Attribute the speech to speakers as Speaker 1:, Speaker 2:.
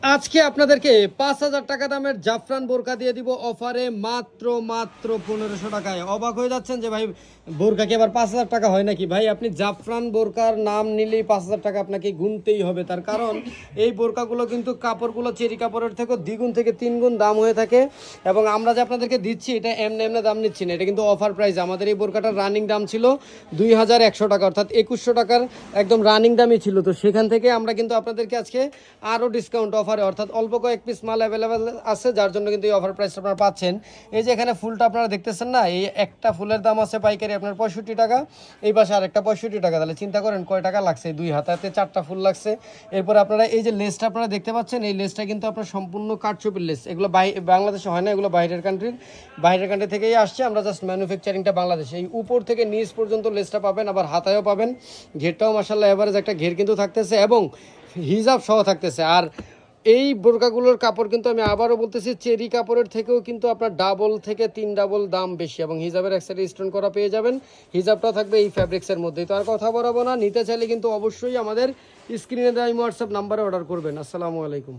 Speaker 1: আজকে আপনাদেরকে 5,000 টাকা দামের জাফরান বোরকা দিয়ে দিব অফারে মাত্র 1500 টাকায়। অবাক হয়ে যাচ্ছেন যে ভাই বোরকা কি আবার 5,000 টাকা হয় নাকি? ভাই আপনি জাফরান বোরকার নাম নিলেই 5,000 টাকা আপনাকে গুনতেই হবে। তার কারণ এই বোরকাগুলো কিন্তু কাপড়গুলো চেরি কাপড়ের থেকে দ্বিগুণ থেকে 3 গুণ দাম হয়ে থাকে। এবং আমরা যে আপনাদেরকে দিচ্ছি এটা এমনি এমনি দাম নিচ্ছি না, এটা কিন্তু অফার প্রাইস। আমাদের এই বোরকাটার রানিং দাম ছিল 2100 টাকা, অর্থাৎ 2100 টাকার একদম রানিং দামই ছিল। তো সেখান থেকে আমরা কিন্তু আপনাদেরকে আজকে আরও ডিসকাউন্ট অফারে, অর্থাৎ অল্প কয়েক পিস মাল অ্যাভেলেবেল আছে, যার জন্য কিন্তু এই অফার প্রাইসটা আপনারা পাচ্ছেন। এই যে এখানে ফুলটা আপনারা দেখতেছেন না, এই একটা ফুলের দাম আছে পাইকারি আপনার 65 টাকা, এই পাশে আরেকটা 65 টাকা। তাহলে চিন্তা করেন কয় টাকা লাগছে, 2 হাতাতে 4টা ফুল লাগছে। এরপরে আপনারা এই যে লেসটা আপনারা দেখতে পাচ্ছেন, এই লেসটা কিন্তু আপনার সম্পূর্ণ কাঠচুপির লেস। এগুলো বাংলাদেশে হয় না, এগুলো বাইরের কান্ট্রি থেকেই আসছে। আমরা জাস্ট ম্যানুফ্যাকচারিংটা বাংলাদেশে। এই উপর থেকে নিচ পর্যন্ত লেসটা পাবেন, আবার হাতায়ও পাবেন। ঘেরটাও মাশাআল্লাহ এভারেজ একটা ঘের কিন্তু থাকতেছে এবং হিজাব সহ থাকতেছে। আর এই বোরকাগুলোর কাপড় কিন্তু আমি আবারও বলতেছি, চেরি কাপড়ের থেকেও কিন্তু আপনার ডাবল থেকে 3 ডাবল দাম বেশি। এবং হিজাবের এক সাইডে স্টোন করা পেয়ে যাবেন, হিজাবটাও থাকবে এই ফ্যাব্রিক্সের মধ্যেই। তো আর কথা বলবো না, নিতে চাইলে কিন্তু অবশ্যই আমাদের স্ক্রিনে দেওয়া হোয়াটসঅ্যাপ নাম্বারে অর্ডার করবেন। আসসালামু আলাইকুম।